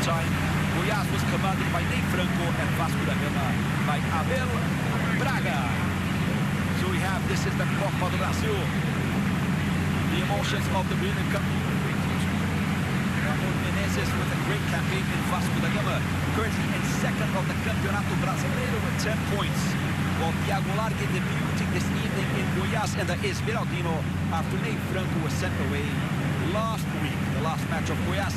time, Goiás was commanded by Ney Franco and Vasco da Gama by Abel Braga. So we have, this is the Copa do Brasil. The emotions of the Brazilian Cup. Ramon Menezes with a great campaign in Vasco da Gama, currently in second of the Campeonato Brasileiro with 10 points. While Thiago Largue debuting this evening in Goiás and the Esmeraldino after Ney Franco was sent away last week. The last match of Goiás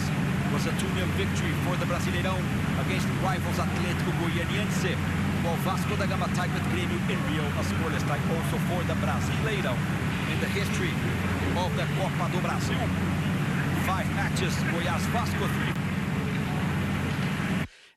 was a 2-0 victory for the Brasileirão against rivals Atlético Goianiense, while Vasco da Gama tied with Grêmio in Rio, a scoreless tie also for the Brasileirão. In the history of the Copa do Brasil, 5 matches, Goiás Vasco 3.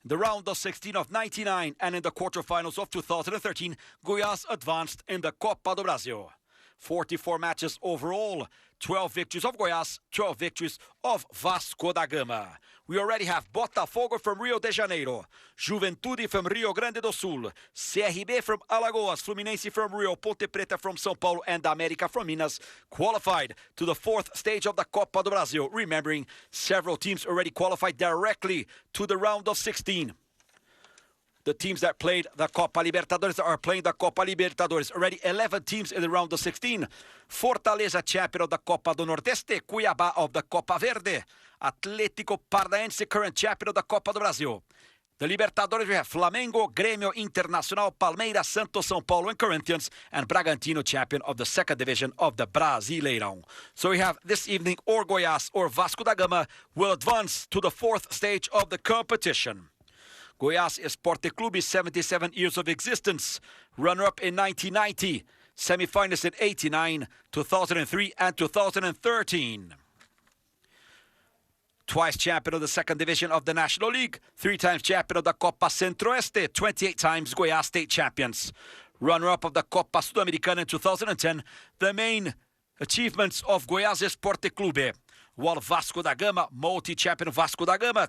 The round of 16 of 99 and in the quarterfinals of 2013, Goiás advanced in the Copa do Brasil. 44 matches overall, 12 victories of Goiás, 12 victories of Vasco da Gama. We already have Botafogo from Rio de Janeiro, Juventude from Rio Grande do Sul, CRB from Alagoas, Fluminense from Rio, Ponte Preta from São Paulo, and América from Minas qualified to the 4th stage of the Copa do Brasil. Remembering, several teams already qualified directly to the round of 16. The teams that played the Copa Libertadores are playing the Copa Libertadores. Already 11 teams in the round of 16. Fortaleza, champion of the Copa do Nordeste. Cuiabá of the Copa Verde. Atlético Paranaense, current champion of the Copa do Brasil. The Libertadores, we have Flamengo, Grêmio, Internacional, Palmeiras, Santos, São Paulo, and Corinthians. And Bragantino, champion of the 2nd division of the Brasileirão. So we have this evening, or Goiás or Vasco da Gama will advance to the 4th stage of the competition. Goiás Esporte Clube, 77 years of existence. Runner-up in 1990. Semi-finalist in 89, 2003, and 2013. Twice champion of the 2nd division of the National League. 3 times champion of the Copa Centro-Oeste. 28 times Goiás state champions. Runner-up of the Copa Sudamericana in 2010. The main achievements of Goiás Esporte Clube. While Vasco da Gama, multi-champion Vasco da Gama,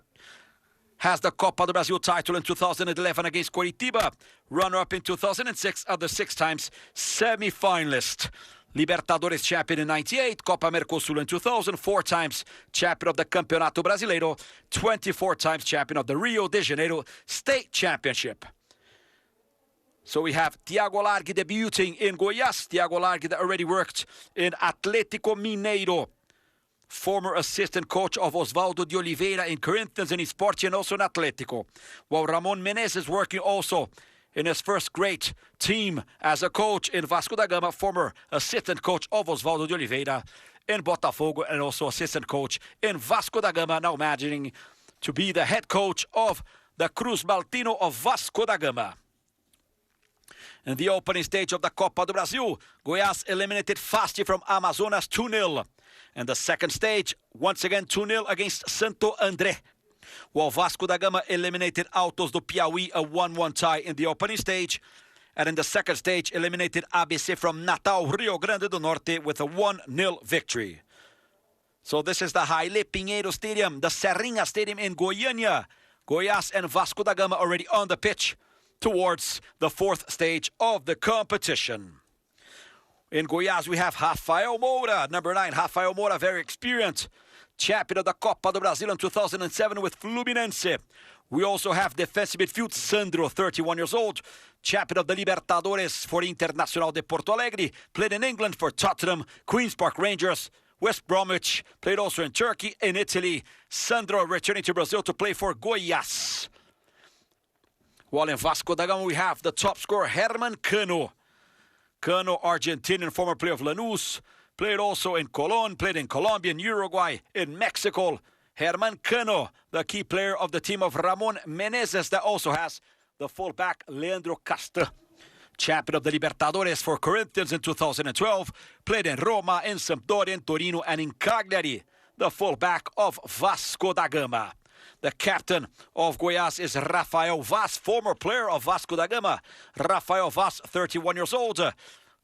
has the Copa do Brasil title in 2011 against Coritiba. Runner-up in 2006, other 6 times semi-finalist. Libertadores champion in 98, Copa Mercosul in 2000, 4 times champion of the Campeonato Brasileiro, 24 times champion of the Rio de Janeiro State Championship. So we have Thiago Largue debuting in Goiás. Thiago Largue that already worked in Atlético Mineiro. Former assistant coach of Osvaldo de Oliveira in Corinthians and Esporte and also in Atlético. While Ramon Menezes working also in his first great team as a coach in Vasco da Gama, former assistant coach of Osvaldo de Oliveira in Botafogo and also assistant coach in Vasco da Gama, now imagining to be the head coach of the Cruz Maltino of Vasco da Gama. In the opening stage of the Copa do Brasil, Goiás eliminated Fasti from Amazonas 2-0. And the 2nd stage, once again 2-0 against Santo André. While Vasco da Gama eliminated Autos do Piauí, a 1-1 tie in the opening stage. And in the 2nd stage, eliminated ABC from Natal, Rio Grande do Norte with a 1-0 victory. So this is the Haile Pinheiro Stadium, the Serrinha Stadium in Goiânia. Goiás and Vasco da Gama already on the pitch towards the 4th stage of the competition. In Goiás, we have Rafael Moura, number 9. Rafael Moura, very experienced. Champion of the Copa do Brasil in 2007 with Fluminense. We also have defensive midfield Sandro, 31 years old. Champion of the Libertadores for Internacional de Porto Alegre. Played in England for Tottenham, Queen's Park Rangers, West Bromwich. Played also in Turkey, in Italy. Sandro returning to Brazil to play for Goiás. While in Vasco da Gama, we have the top scorer, Herman Cano. Cano, Argentinian, former player of Lanús, played also in Colón, played in Colombia, in Uruguay, in Mexico. Herman Cano, the key player of the team of Ramon Menezes, that also has the fullback Leandro Casta. Champion of the Libertadores for Corinthians in 2012, played in Roma, in Sampdoria, in Torino, and in Cagliari. The fullback of Vasco da Gama. The captain of Goiás is Rafael Vaz, former player of Vasco da Gama. Rafael Vaz, 31 years old,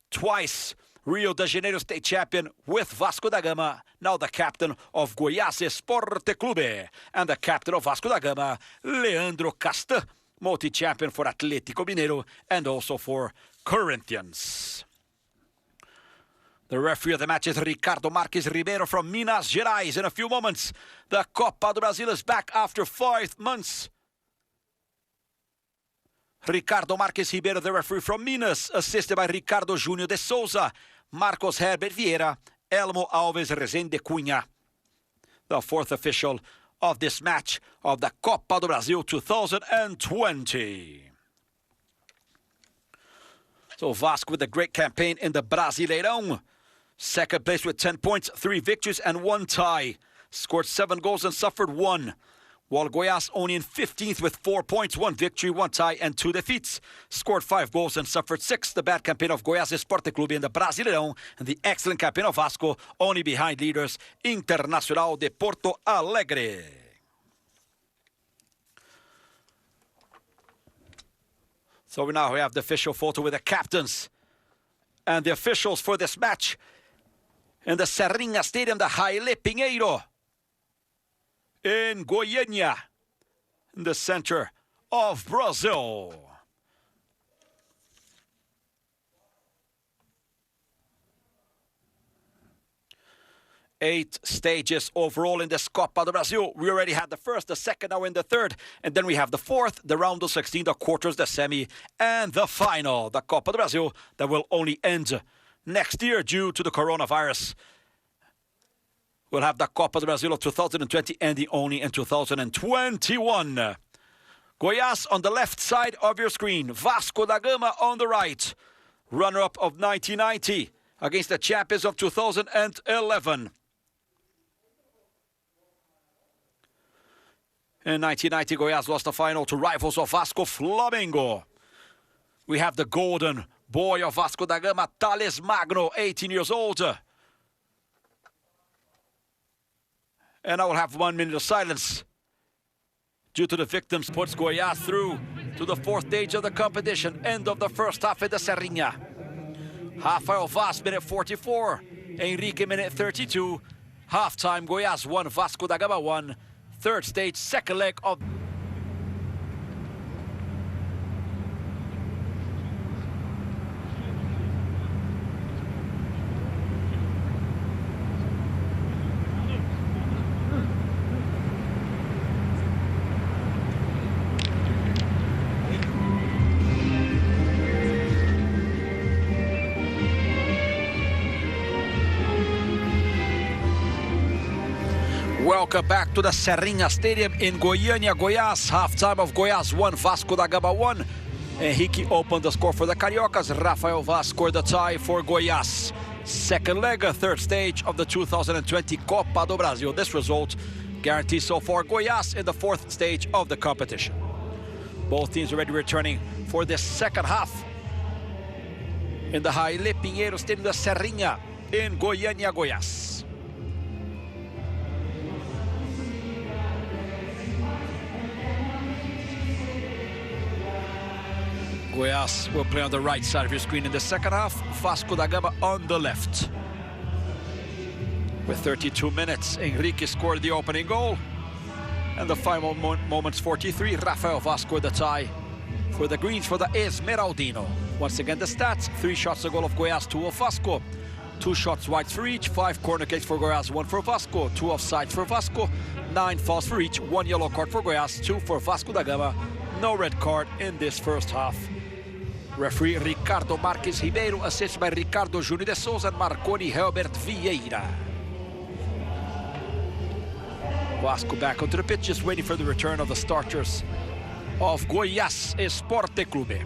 twice Rio de Janeiro state champion with Vasco da Gama. Now the captain of Goiás Esporte Clube. And the captain of Vasco da Gama, Leandro Casta, multi-champion for Atlético Mineiro and also for Corinthians. The referee of the match is Ricardo Marques Ribeiro from Minas Gerais. In a few moments, the Copa do Brasil is back after 5 months. Ricardo Marques Ribeiro, the referee from Minas, assisted by Ricardo Júnior de Souza, Marcos Herbert Vieira, Elmo Alves Rezende Cunha. The fourth official of this match of the Copa do Brasil 2020. So Vasco with a great campaign in the Brasileirão. Second place with 10 points, 3 victories and 1 tie. Scored 7 goals and suffered 1. While Goiás only in 15th with 4 points, 1 victory, 1 tie and 2 defeats. Scored 5 goals and suffered 6. The bad campaign of Goiás Esporte Clube in the Brasileirão, and the excellent campaign of Vasco, only behind leaders Internacional de Porto Alegre. So we now have the official photo with the captains and the officials for this match in the Serrinha Stadium, the Haile Pinheiro in Goiânia, in the center of Brazil. Eight stages overall in this Copa do Brasil. We already had the first, the second, now in the third. And then we have the fourth, the round of 16, the quarters, the semi, and the final. The Copa do Brasil that will only end next year due to the coronavirus. We'll have the Copa do Brasil of 2020 ending only in 2021. Goiás on the left side of your screen. Vasco da Gama on the right. Runner-up of 1990 against the champions of 2011. In 1990, Goiás lost the final to rivals of Vasco, Flamengo. We have the golden boy of Vasco da Gama, Thales Magno, 18 years old. And I will have 1 minute of silence due to the victims. Puts Goiás through to the fourth stage of the competition. End of the first half in the Serrinha. Rafael Vaz, minute 44. Henrique, minute 32. Halftime, Goiás 1, Vasco da Gama 1. Third stage, second leg of... Welcome back to the Serrinha Stadium in Goiânia, Goiás. Halftime of Goiás 1, Vasco da Gama 1. Henrique opened the score for the Cariocas. Rafael Vaz scored the tie for Goiás. Second leg, third stage of the 2020 Copa do Brasil. This result guarantees so far Goiás in the fourth stage of the competition. Both teams already returning for this second half in the Haile Pinheiro Stadium, the Serrinha in Goiânia, Goiás. Goiás will play on the right side of your screen in the second half. Vasco da Gama on the left. With 32 minutes, Henrique scored the opening goal. And the final moments, 43, Rafael Vaz scored the tie for the Greens, for the Esmeraldino. Once again, the stats: 3 shots a goal of Goiás, 2 of Vasco. 2 shots wide for each, 5 corner kicks for Goiás, 1 for Vasco, 2 offsides for Vasco, 9 fouls for each, 1 yellow card for Goiás, 2 for Vasco da Gama. No red card in this first half. Referee Ricardo Marques Ribeiro, assisted by Ricardo Júnior de Souza and Marconi Herbert Vieira. Vasco back onto the pitch, just waiting for the return of the starters of Goiás Esporte Clube.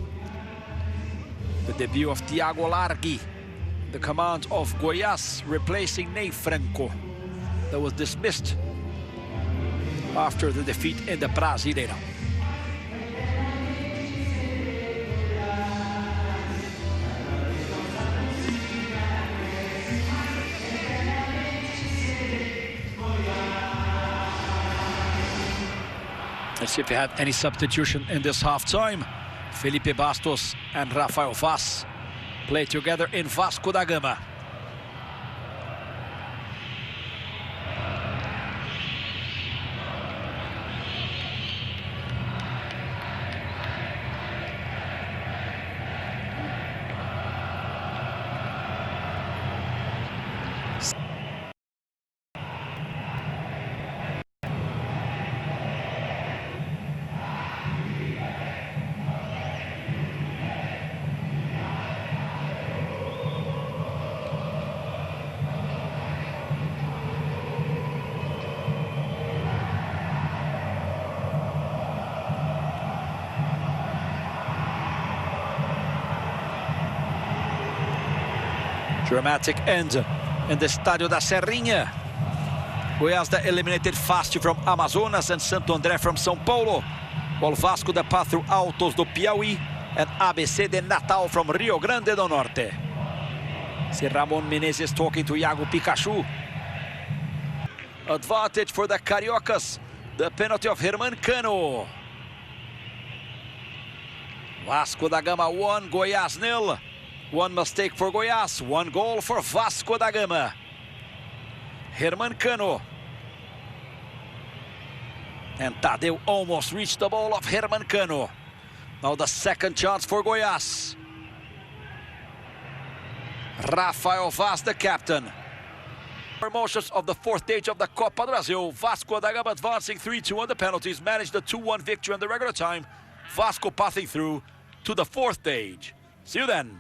The debut of Thiago Largui, the command of Goiás, replacing Ney Franco, that was dismissed after the defeat in the Brasileirão. Let's see if we had any substitution in this halftime. Felipe Bastos and Rafael Vaz play together in Vasco da Gama. Dramatic end in the Estádio da Serrinha. Goiás that eliminated Fast from Amazonas and Santo André from São Paulo, while Vasco that passed through Altos do Piauí and ABC de Natal from Rio Grande do Norte. See Ramon Menezes talking to Iago Pikachu. Advantage for the Cariocas. The penalty of Herman Cano. Vasco da Gama 1, Goiás 0. One mistake for Goiás, one goal for Vasco da Gama. Herman Cano. And Tadeu almost reached the ball of Herman Cano. Now the second chance for Goiás. Rafael Vaz, the captain. Promotions of the fourth stage of the Copa Brasil. Vasco da Gama advancing 3-2 on the penalties. Managed the 2-1 victory in the regular time. Vasco passing through to the fourth stage. See you then.